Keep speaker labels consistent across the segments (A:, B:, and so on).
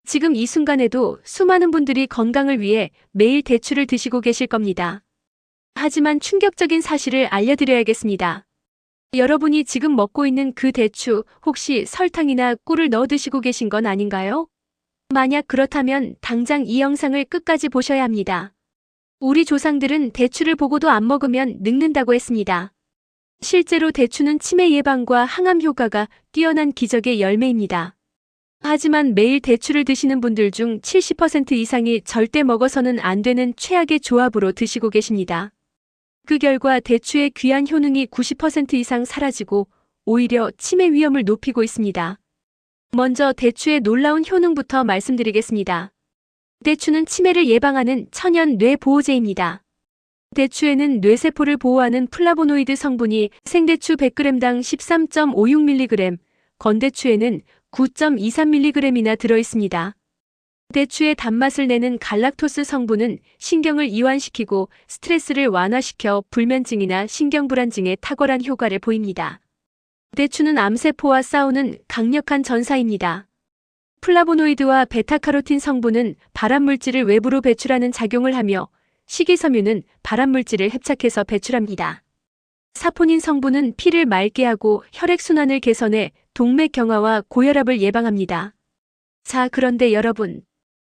A: 지금 이 순간에도 수많은 분들이 건강을 위해 매일 대추를 드시고 계실 겁니다. 하지만 충격적인 사실을 알려드려야겠습니다. 여러분이 지금 먹고 있는 그 대추 혹시 설탕이나 꿀을 넣어 드시고 계신 건 아닌가요? 만약 그렇다면 당장 이 영상을 끝까지 보셔야 합니다. 우리 조상들은 대추를 보고도 안 먹으면 늙는다고 했습니다. 실제로 대추는 치매 예방과 항암 효과가 뛰어난 기적의 열매입니다. 하지만 매일 대추를 드시는 분들 중 70% 이상이 절대 먹어서는 안 되는 최악의 조합으로 드시고 계십니다. 그 결과 대추의 귀한 효능이 90% 이상 사라지고 오히려 치매 위험을 높이고 있습니다. 먼저 대추의 놀라운 효능부터 말씀드리겠습니다. 대추는 치매를 예방하는 천연 뇌보호제입니다. 대추에는 뇌세포를 보호하는 플라보노이드 성분이 생대추 100g당 13.56mg, 건대추에는 9.23mg이나 들어있습니다. 대추의 단맛을 내는 갈락토스 성분은 신경을 이완시키고 스트레스를 완화시켜 불면증이나 신경불안증에 탁월한 효과를 보입니다. 대추는 암세포와 싸우는 강력한 전사입니다. 플라보노이드와 베타카로틴 성분은 발암물질을 외부로 배출하는 작용을 하며 식이섬유는 발암물질을 흡착해서 배출합니다. 사포닌 성분은 피를 맑게 하고 혈액순환을 개선해 동맥 경화와 고혈압을 예방합니다. 자, 그런데 여러분,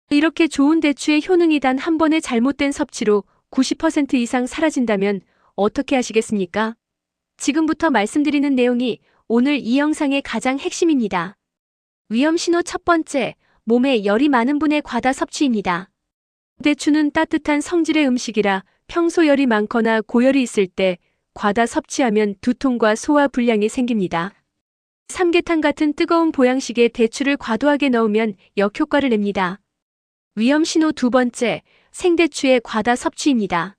A: 이렇게 좋은 대추의 효능이 단 한 번의 잘못된 섭취로 90% 이상 사라진다면 어떻게 하시겠습니까? 지금부터 말씀드리는 내용이 오늘 이 영상의 가장 핵심입니다. 위험신호 첫 번째, 몸에 열이 많은 분의 과다 섭취입니다. 대추는 따뜻한 성질의 음식이라 평소 열이 많거나 고열이 있을 때 과다 섭취하면 두통과 소화 불량이 생깁니다. 삼계탕 같은 뜨거운 보양식에 대추를 과도하게 넣으면 역효과를 냅니다. 위험신호 두 번째, 생대추의 과다 섭취입니다.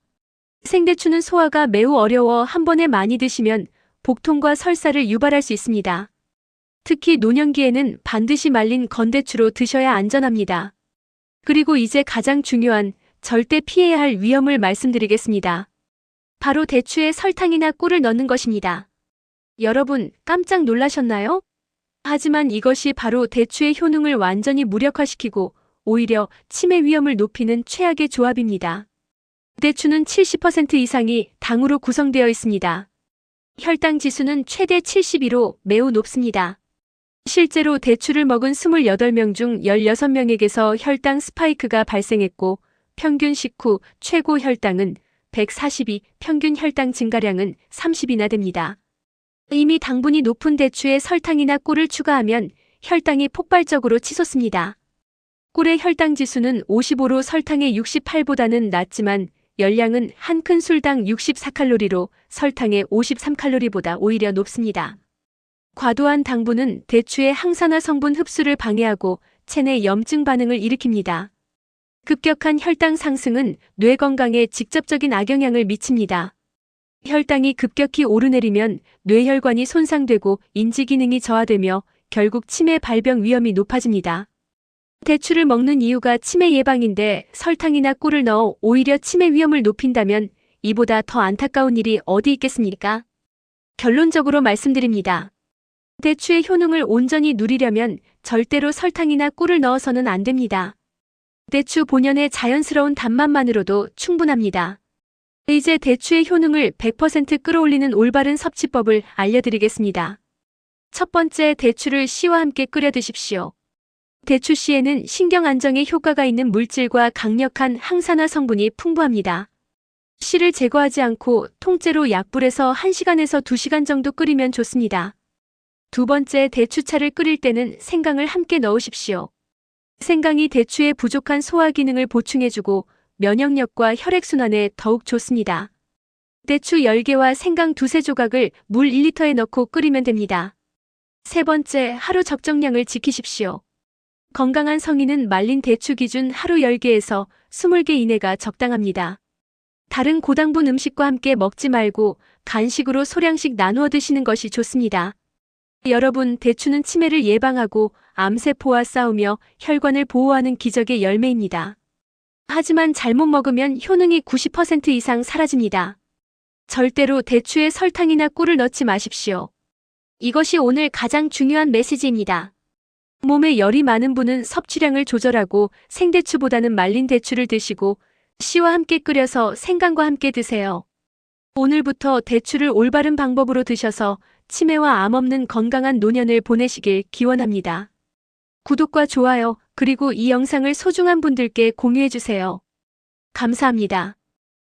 A: 생대추는 소화가 매우 어려워 한 번에 많이 드시면 복통과 설사를 유발할 수 있습니다. 특히 노년기에는 반드시 말린 건대추로 드셔야 안전합니다. 그리고 이제 가장 중요한 절대 피해야 할 위험을 말씀드리겠습니다. 바로 대추에 설탕이나 꿀을 넣는 것입니다. 여러분, 깜짝 놀라셨나요? 하지만 이것이 바로 대추의 효능을 완전히 무력화시키고 오히려 치매 위험을 높이는 최악의 조합입니다. 대추는 70% 이상이 당으로 구성되어 있습니다. 혈당 지수는 최대 72로 매우 높습니다. 실제로 대추를 먹은 28명 중 16명에게서 혈당 스파이크가 발생했고 평균 식후 최고 혈당은 142, 평균 혈당 증가량은 30이나 됩니다. 이미 당분이 높은 대추에 설탕이나 꿀을 추가하면 혈당이 폭발적으로 치솟습니다. 꿀의 혈당 지수는 55로 설탕의 68보다는 낮지만 열량은 한 큰 술당 64칼로리로 설탕의 53칼로리보다 오히려 높습니다. 과도한 당분은 대추의 항산화 성분 흡수를 방해하고 체내 염증 반응을 일으킵니다. 급격한 혈당 상승은 뇌 건강에 직접적인 악영향을 미칩니다. 혈당이 급격히 오르내리면 뇌혈관이 손상되고 인지 기능이 저하되며 결국 치매 발병 위험이 높아집니다. 대추를 먹는 이유가 치매 예방인데 설탕이나 꿀을 넣어 오히려 치매 위험을 높인다면 이보다 더 안타까운 일이 어디 있겠습니까? 결론적으로 말씀드립니다. 대추의 효능을 온전히 누리려면 절대로 설탕이나 꿀을 넣어서는 안 됩니다. 대추 본연의 자연스러운 단맛만으로도 충분합니다. 이제 대추의 효능을 100% 끌어올리는 올바른 섭취법을 알려드리겠습니다. 첫 번째, 대추를 씨와 함께 끓여 드십시오. 대추 씨에는 신경 안정에 효과가 있는 물질과 강력한 항산화 성분이 풍부합니다. 씨를 제거하지 않고 통째로 약불에서 1시간에서 2시간 정도 끓이면 좋습니다. 두 번째, 대추차를 끓일 때는 생강을 함께 넣으십시오. 생강이 대추의 부족한 소화 기능을 보충해주고 면역력과 혈액순환에 더욱 좋습니다. 대추 10개와 생강 2~3조각을 물 1리터에 넣고 끓이면 됩니다. 세 번째, 하루 적정량을 지키십시오. 건강한 성인은 말린 대추 기준 하루 10개에서 20개 이내가 적당합니다. 다른 고당분 음식과 함께 먹지 말고 간식으로 소량씩 나누어 드시는 것이 좋습니다. 여러분, 대추는 치매를 예방하고 암세포와 싸우며 혈관을 보호하는 기적의 열매입니다. 하지만 잘못 먹으면 효능이 90% 이상 사라집니다. 절대로 대추에 설탕이나 꿀을 넣지 마십시오. 이것이 오늘 가장 중요한 메시지입니다. 몸에 열이 많은 분은 섭취량을 조절하고 생대추보다는 말린 대추를 드시고 씨와 함께 끓여서 생강과 함께 드세요. 오늘부터 대추를 올바른 방법으로 드셔서 치매와 암 없는 건강한 노년을 보내시길 기원합니다. 구독과 좋아요, 그리고 이 영상을 소중한 분들께 공유해주세요. 감사합니다.